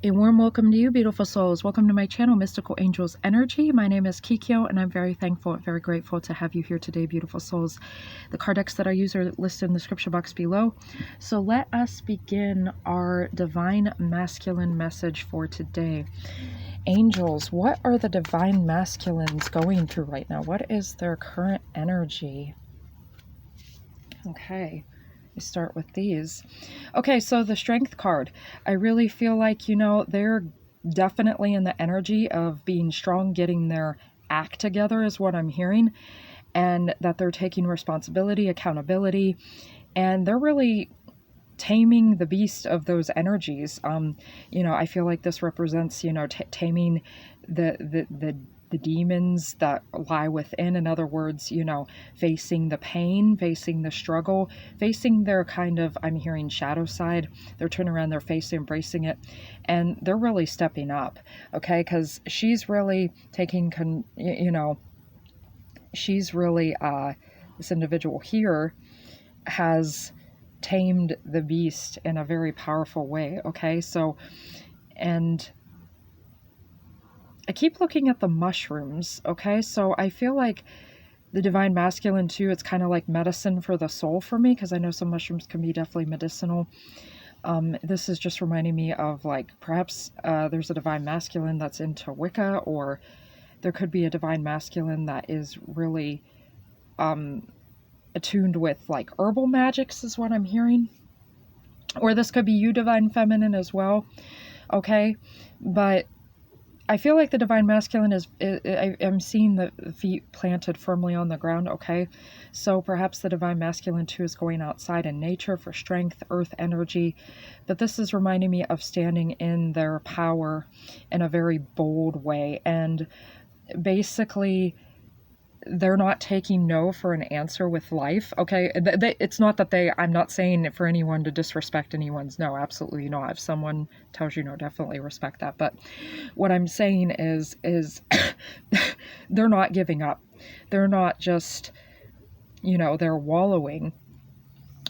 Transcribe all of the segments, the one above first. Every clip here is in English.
A warm welcome to you, beautiful souls. Welcome to my channel, Mystical Angels Energy. My name is Kikyo, and I'm very thankful and very grateful to have you here today, beautiful souls. The card decks that I use are listed in the description box below. So let us begin our divine masculine message for today. Angels, what are the divine masculines going through right now? What is their current energy? Okay. We start with these. Okay, so the Strength card. I really feel like, they're definitely in the energy of being strong, getting their act together is what I'm hearing, and that they're taking responsibility, accountability, and they're really taming the beast of those energies. I feel like this represents, taming the demons that lie within. In other words, facing the pain, facing the struggle, facing their kind of, I'm hearing shadow side. They're turning around, they're facing, embracing it, and they're really stepping up. Okay, because she's really taking, she's really, this individual here has tamed the beast in a very powerful way. Okay, so, and I keep looking at the mushrooms. Okay, so I feel like the divine masculine too, it's kind of like medicine for the soul for me, because I know some mushrooms can be definitely medicinal. This is just reminding me of, like, perhaps there's a divine masculine that's into Wicca, or there could be a divine masculine that is really attuned with, like, herbal magics is what I'm hearing. Or this could be you, divine feminine, as well. Okay, but I feel like the divine masculine I'm seeing the feet planted firmly on the ground. Okay, so perhaps the divine masculine too is going outside in nature for strength, earth energy, but this is reminding me of standing in their power in a very bold way, and basically they're not taking no for an answer with life. Okay, it's not that I'm not saying for anyone to disrespect anyone's no, absolutely not. If someone tells you no, definitely respect that. But what I'm saying is they're not giving up. They're not just, they're wallowing.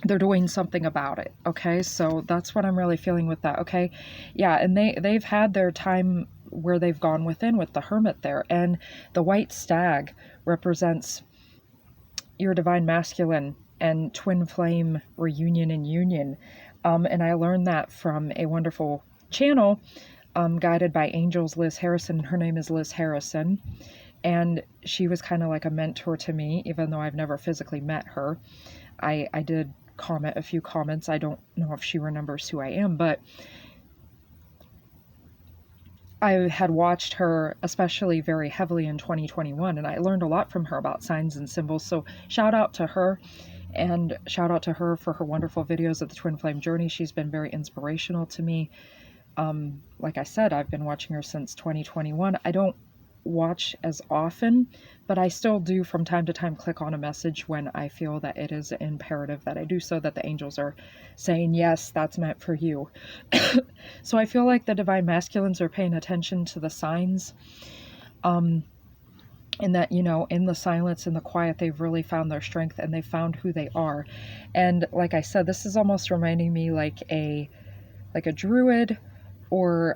They're doing something about it. Okay, so that's what I'm really feeling with that. Okay, yeah, and they've had their time where they've gone within with the hermit there, and the white stag represents your divine masculine and twin flame reunion and union. And I learned that from a wonderful channel guided by angels, Liz Harrison. Her name is Liz Harrison, and she was kind of like a mentor to me, even though I've never physically met her. I did comment a few comments. I don't know if she remembers who I am, but I had watched her especially very heavily in 2021, and I learned a lot from her about signs and symbols. So shout out to her, and shout out to her for her wonderful videos of the Twin Flame Journey. She's been very inspirational to me. Like I said, I've been watching her since 2021. I don't watch as often, but I still do from time to time click on a message when I feel that it is imperative that I do so, that the angels are saying, yes, that's meant for you. So I feel like the divine masculines are paying attention to the signs, and that, in the silence, in the quiet, they've really found their strength, and they've found who they are. And like I said, this is almost reminding me like a druid, or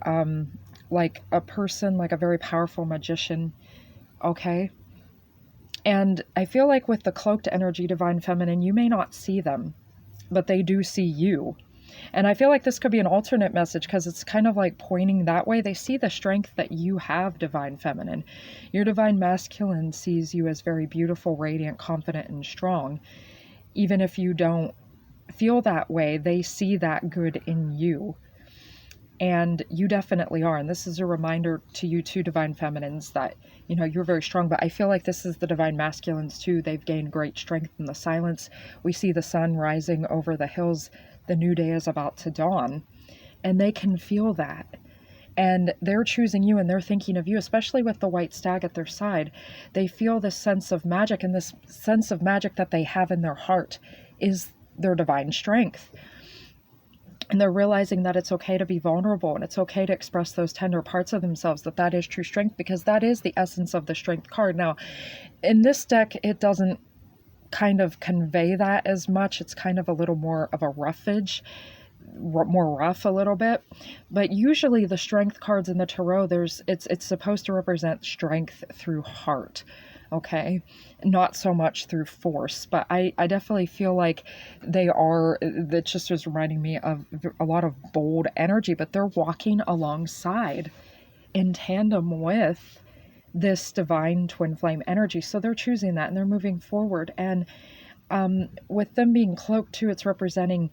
like a person, like a very powerful magician. Okay, and I feel like with the cloaked energy, divine feminine, you may not see them, but they do see you. And I feel like this could be an alternate message, because it's kind of like pointing that way. They see the strength that you have, divine feminine. Your divine masculine sees you as very beautiful, radiant, confident, and strong. Even if you don't feel that way, they see that good in you. And you definitely are. And this is a reminder to you too, divine feminines, that, you're very strong. But I feel like this is the divine masculines too. They've gained great strength in the silence. We see the sun rising over the hills. The new day is about to dawn. And they can feel that. And they're choosing you, and they're thinking of you, especially with the white stag at their side. They feel this sense of magic, and this sense of magic that they have in their heart is their divine strength. And they're realizing that it's okay to be vulnerable, and it's okay to express those tender parts of themselves, that is true strength, because that is the essence of the Strength card. Now, in this deck, it doesn't kind of convey that as much. It's kind of a little more of a roughage. more rough a little bit. But usually the strength cards in the tarot, it's supposed to represent strength through heart. Okay, not so much through force, but I definitely feel like that just was reminding me of a lot of bold energy, but they're walking alongside in tandem with this divine twin flame energy. So they're choosing that and they're moving forward. And with them being cloaked too, it's representing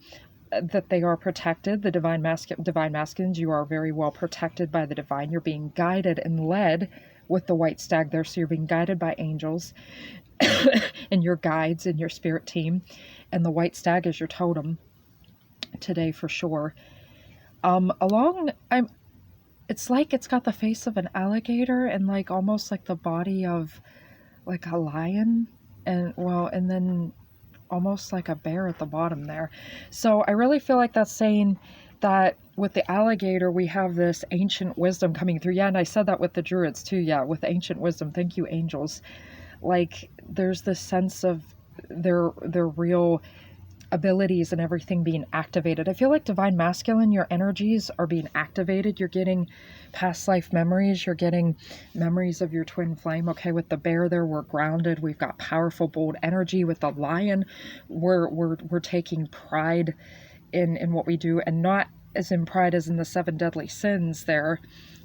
that they are protected. The divine masculines, you are very well protected by the divine. You're being guided and led with the white stag there. So you're being guided by angels and your guides and your spirit team. And the white stag is your totem today for sure. It's like it's got the face of an alligator and like almost like the body of like a lion, and then almost like a bear at the bottom there. So I really feel like that's saying that with the alligator, we have this ancient wisdom coming through. Yeah, and I said that with the druids too. Yeah, with ancient wisdom. Thank you, angels. Like there's this sense of their real abilities and everything being activated. I feel like divine masculine, your energies are being activated. You're getting past life memories. You're getting memories of your twin flame. Okay, with the bear there, we're grounded. We've got powerful, bold energy. With the lion, we're taking pride in what we do, and not as in pride as in the 7 deadly sins there,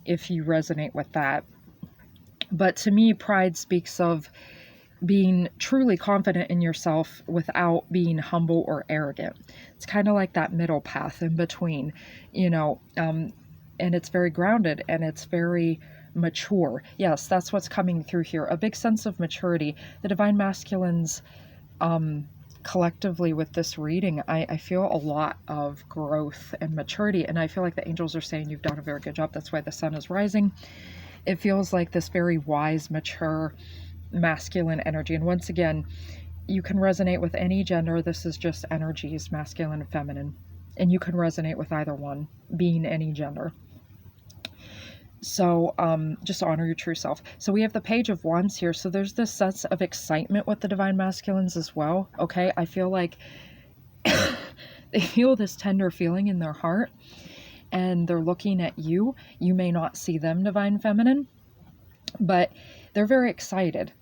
if you resonate with that. But to me, pride speaks of being truly confident in yourself without being humble or arrogant. It's kind of like that middle path in between, and it's very grounded and it's very mature. Yes, that's what's coming through here. A big sense of maturity. The divine masculines, collectively with this reading, I feel a lot of growth and maturity, and I feel like the angels are saying you've done a very good job. That's why the sun is rising. It feels like this very wise, mature, masculine energy. And once again, you can resonate with any gender. This is just energies, masculine and feminine, and you can resonate with either one, being any gender. So just honor your true self. So we have the Page of Wands here. So there's this sense of excitement with the divine masculines as well. Okay, I feel like they feel this tender feeling in their heart and they're looking at you. You may not see them, divine feminine, but they're very excited.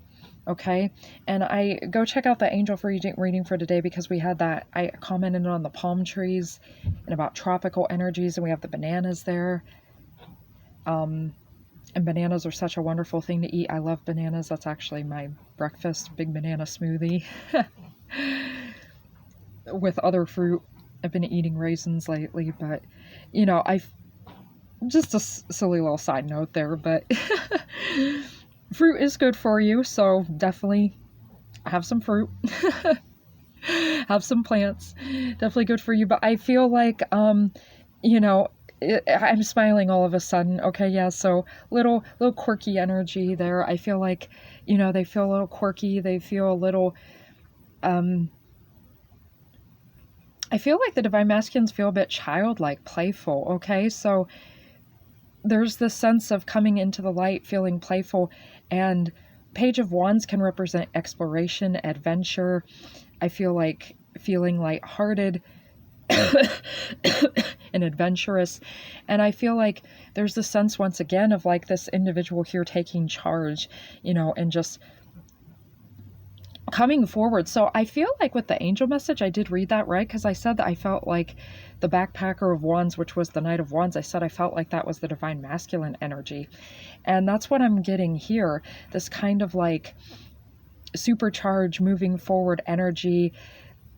Okay, and I go check out the angel reading for today, because we had that, I commented on the palm trees and about tropical energies, and we have the bananas there. And bananas are such a wonderful thing to eat. I love bananas. That's actually my breakfast, big banana smoothie with other fruit. I've been eating raisins lately, but I've just a silly little side note there, but fruit is good for you, so definitely have some fruit. Have some plants, definitely good for you. But I feel like I'm smiling all of a sudden. Okay, yeah, so little quirky energy there. I feel like they feel a little quirky, they feel a little I feel like the divine masculines feel a bit childlike, playful. Okay, so there's this sense of coming into the light, feeling playful, and Page of Wands can represent exploration, adventure. I feel like feeling lighthearted and adventurous. And I feel like there's this sense once again of like this individual here taking charge, and just coming forward. So I feel like with the angel message, I did read that right, because I said that I felt like the backpacker of wands, which was the Knight of Wands, I said I felt like that was the divine masculine energy. And that's what I'm getting here. This kind of like supercharged, moving forward energy,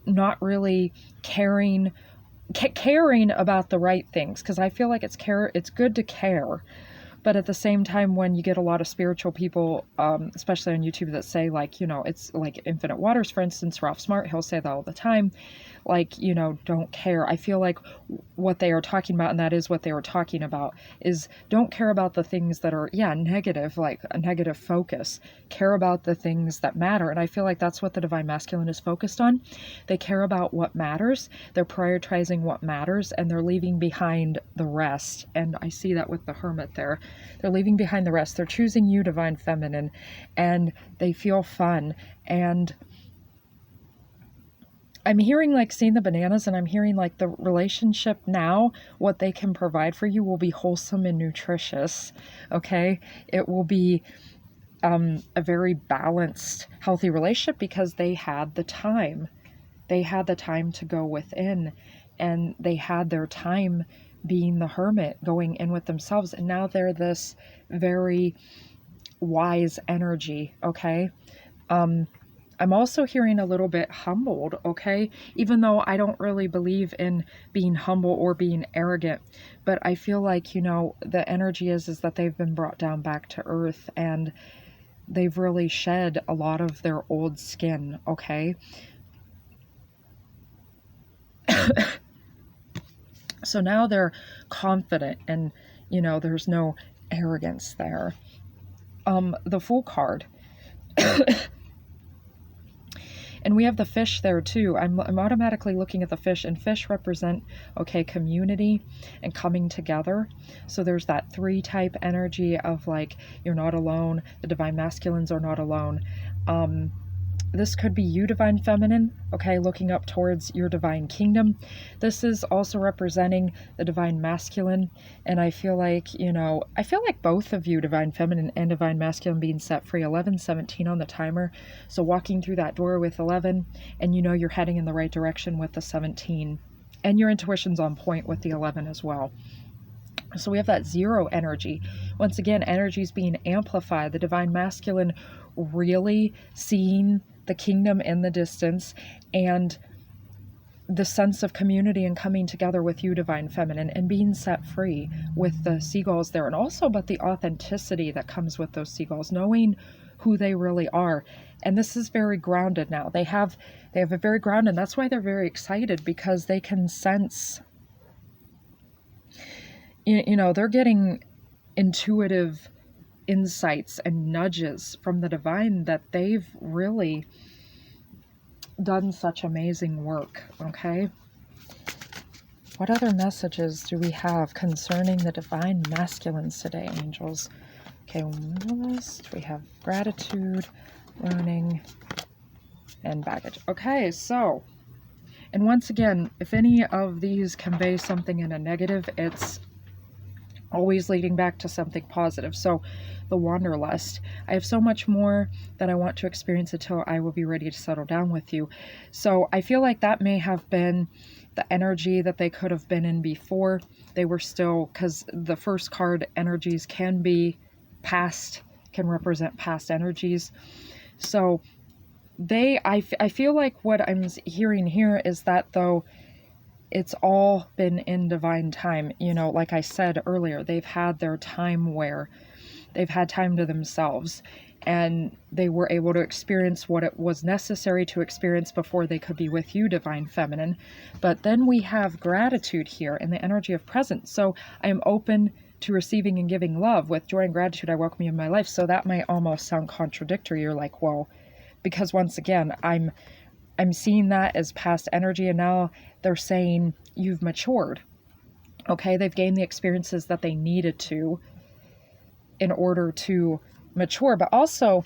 not really caring about the right things, because I feel like it's good to care. But at the same time, when you get a lot of spiritual people, especially on YouTube, that say like, it's like Infinite Waters, for instance, Ralph Smart, he'll say that all the time, like, don't care. I feel like what they are talking about, and that is what they were talking about, is don't care about the things that are, negative, like a negative focus. Care about the things that matter. And I feel like that's what the divine masculine is focused on. They care about what matters. They're prioritizing what matters, and they're leaving behind the rest. And I see that with the Hermit there. They're leaving behind the rest. They're choosing you, divine feminine, and they feel fun. And I'm hearing like seeing the bananas, and I'm hearing like the relationship now, what they can provide for you will be wholesome and nutritious. Okay. It will be a very balanced, healthy relationship because they had the time. They had the time to go within, and they had their time being the hermit, going in with themselves. And now they're this very wise energy. Okay. I'm also hearing a little bit humbled, okay? Even though I don't really believe in being humble or being arrogant, but I feel like, the energy is that they've been brought down back to earth, and they've really shed a lot of their old skin, okay? So now they're confident, and, there's no arrogance there. The Fool card. And we have the fish there too. I'm automatically looking at the fish, and fish represent, okay, community and coming together. So there's that 3 type energy of like, you're not alone. The divine masculines are not alone. This could be you, divine feminine, okay, looking up towards your divine kingdom. This is also representing the divine masculine. And I feel like, both of you, divine feminine and divine masculine, being set free. 11:17 on the timer. So walking through that door with 11, and you're heading in the right direction with the 17. And your intuition's on point with the 11 as well. So we have that 0 energy. Once again, energy is being amplified. The divine masculine really seeing the kingdom in the distance, and the sense of community and coming together with you, divine feminine, and being set free with the seagulls there. And also, but the authenticity that comes with those seagulls, knowing who they really are. And this is very grounded now. They have a very grounded, and that's why they're very excited, because they can sense, they're getting intuitive insights and nudges from the divine that they've really done such amazing work. Okay. What other messages do we have concerning the divine masculines today, angels? Okay, on the list we have gratitude, learning, and baggage. Okay, so, and once again, if any of these convey something in a negative, it's always leading back to something positive. So the wanderlust, I have so much more that I want to experience until I will be ready to settle down with you. So I feel like that may have been the energy that they could have been in before. They were still, because the first card, energies can be past, can represent past energies. So I feel like what I'm hearing here is that, though, it's all been in divine time. Like I said earlier, they've had their time where they've had time to themselves, and they were able to experience what it was necessary to experience before they could be with you, divine feminine. But then we have gratitude here and the energy of presence. So I am open to receiving and giving love. With joy and gratitude, I welcome you in my life. So that might almost sound contradictory. You're like, well, because once again, I'm seeing that as past energy, and now they're saying you've matured. Okay, they've gained the experiences that they needed to in order to mature. But also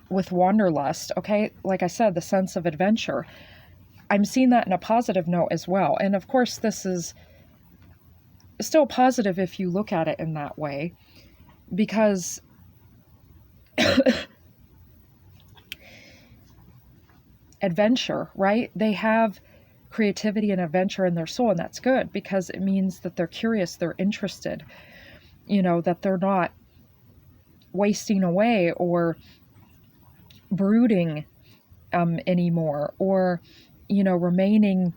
with wanderlust, okay, like I said, the sense of adventure, I'm seeing that in a positive note as well. And of course, this is still positive if you look at it in that way, because adventure, right? They have creativity and adventure in their soul, and that's good, because it means that they're curious, they're interested, that they're not wasting away or brooding anymore, or remaining,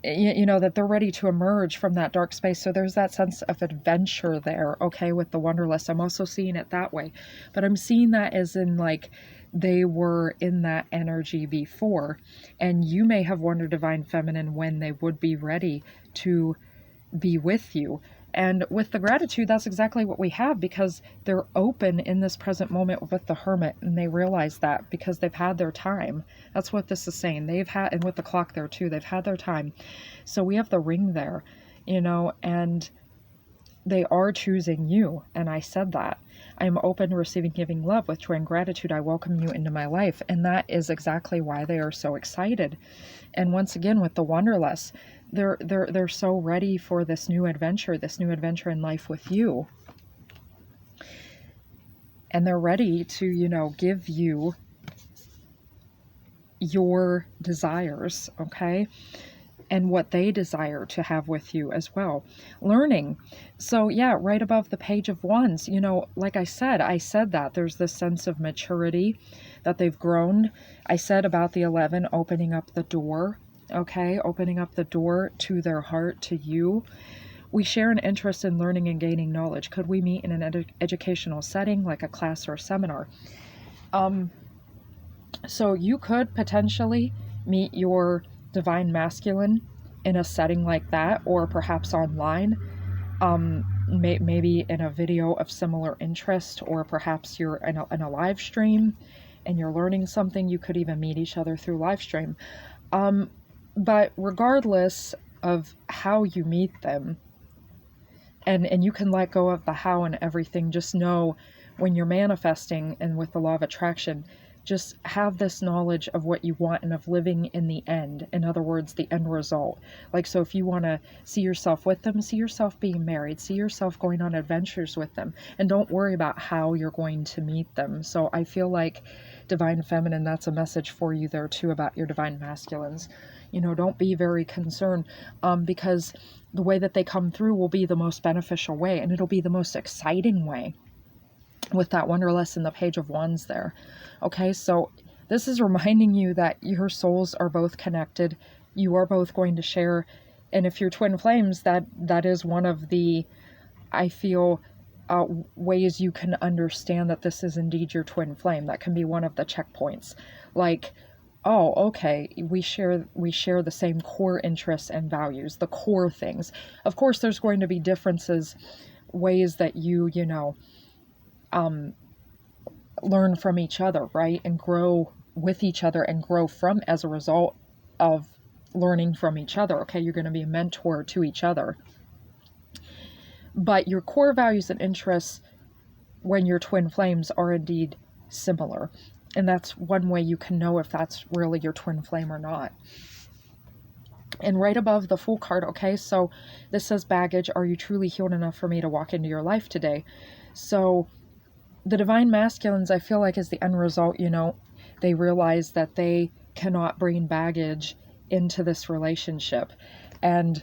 that they're ready to emerge from that dark space. So there's that sense of adventure there, okay, with the wanderlust. I'm also seeing it that way, but I'm seeing that as in, like, they were in that energy before, and you may have wondered, divine feminine, when they would be ready to be with you. And with the gratitude, that's exactly what we have, because they're open in this present moment with the hermit, and they realize that because they've had their time. That's what this is saying. They've had, and with the clock there too, they've had their time. So we have the ring there, and they are choosing you. And I said that. I am open to receiving, giving love with joy and gratitude. I welcome you into my life. And that is exactly why they are so excited. And once again, with the Wanderlust, they're so ready for this new adventure in life with you. And they're ready to, you know, give you your desires, okay? And what they desire to have with you as well. Learning. So yeah, right above the Page of Wands, you know, like I said that there's this sense of maturity, that they've grown. I said about the 11 opening up the door, okay? Opening up the door to their heart, to you. We share an interest in learning and gaining knowledge. Could we meet in an educational setting, like a class or a seminar? So you could potentially meet your divine masculine in a setting like that, or perhaps online, maybe in a video of similar interest, or perhaps you're in a live stream and you're learning something. You could even meet each other through live stream. But regardless of how you meet them, and you can let go of the how and everything, just know when you're manifesting and with the law of attraction, just have this knowledge of what you want and of living in the end. In other words, the end result. Like, so if you want to see yourself with them, see yourself being married, see yourself going on adventures with them, and don't worry about how you're going to meet them. So I feel like Divine Feminine, that's a message for you there too about your Divine Masculines. You know, don't be very concerned, because the way that they come through will be the most beneficial way, and it'll be the most exciting way, with that Wanderlust and the Page of Wands there. Okay, so this is reminding you that your souls are both connected. You are both going to share, and if you're twin flames, that is one of the, I feel, ways you can understand that this is indeed your twin flame. That can be one of the checkpoints. Like, oh, okay, we share the same core interests and values, the core things. Of course, there's going to be differences, ways that you know, learn from each other, right? And grow with each other and grow from, as a result of learning from each other. Okay, you're going to be a mentor to each other. But your core values and interests, when you're twin flames, are indeed similar. And that's one way you can know if that's really your twin flame or not. And right above the Fool card, okay, so this says baggage. Are you truly healed enough for me to walk into your life today? So the Divine Masculines, I feel like, is the end result. You know, they realize that they cannot bring baggage into this relationship. And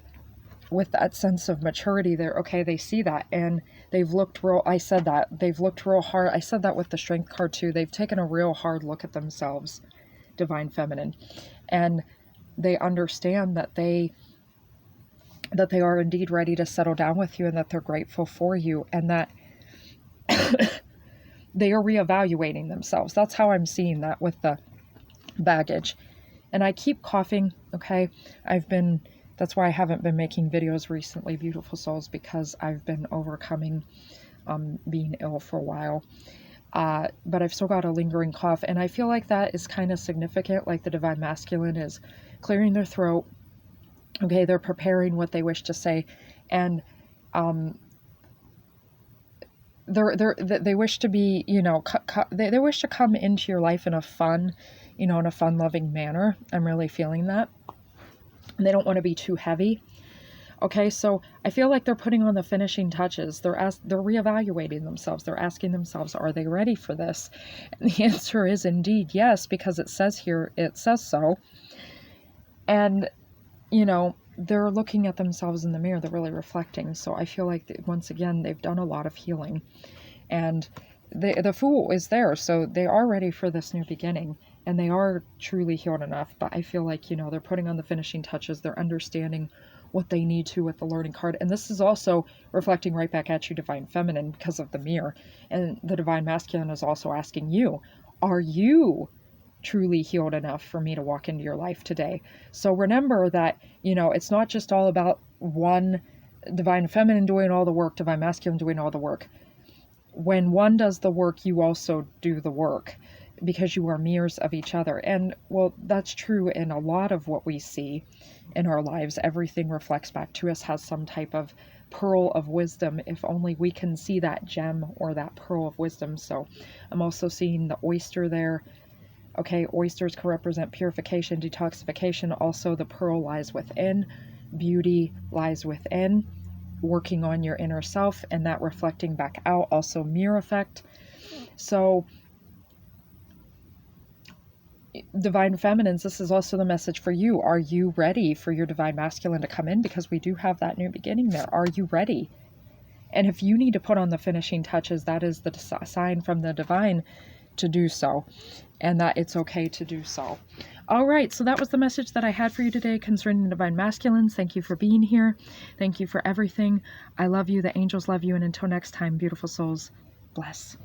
with that sense of maturity there, okay, they see that, and they've looked real, I said that, they've looked real hard. I said that with the Strength card too. They've taken a real hard look at themselves, Divine Feminine, and they understand that they are indeed ready to settle down with you, and that they're grateful for you, and that they are reevaluating themselves. That's how I'm seeing that with the baggage. And I keep coughing, okay? That's why I haven't been making videos recently, beautiful souls, because I've been overcoming being ill for a while. But I've still got a lingering cough, and I feel like that is kind of significant. Like the Divine Masculine is clearing their throat. Okay, they're preparing what they wish to say, and they wish to be, you know, they wish to come into your life in a fun, you know, in a fun, loving manner. I'm really feeling that. And they don't want to be too heavy. Okay, so I feel like they're putting on the finishing touches. They're reevaluating themselves. They're asking themselves, are they ready for this? And the answer is indeed yes, because it says here, it says so. And, you know, they're looking at themselves in the mirror. They're really reflecting. So I feel like, once again, they've done a lot of healing. And the Fool is there. So they are ready for this new beginning. And they are truly healed enough. But I feel like, you know, they're putting on the finishing touches. They're understanding what they need to with the learning card. And this is also reflecting right back at you, Divine Feminine, because of the mirror. And the Divine Masculine is also asking you, are you truly healed enough for me to walk into your life today? So remember that, you know, it's not just all about one Divine Feminine doing all the work, Divine Masculine doing all the work. When one does the work, you also do the work, because you are mirrors of each other. And, well, that's true in a lot of what we see in our lives. Everything reflects back to us, has some type of pearl of wisdom, if only we can see that gem or that pearl of wisdom. So I'm also seeing the oyster there. Okay, oysters can represent purification, detoxification. Also, the pearl lies within. Beauty lies within. Working on your inner self and that reflecting back out. Also, mirror effect. So, divine feminines, this is also the message for you. Are you ready for your divine masculine to come in? Because we do have that new beginning there. Are you ready? And if you need to put on the finishing touches, that is the sign from the divine to do so, and that it's okay to do so. All right, so that was the message that I had for you today concerning the divine masculines. Thank you for being here. Thank you for everything. I love you. The angels love you. And until next time, beautiful souls, bless.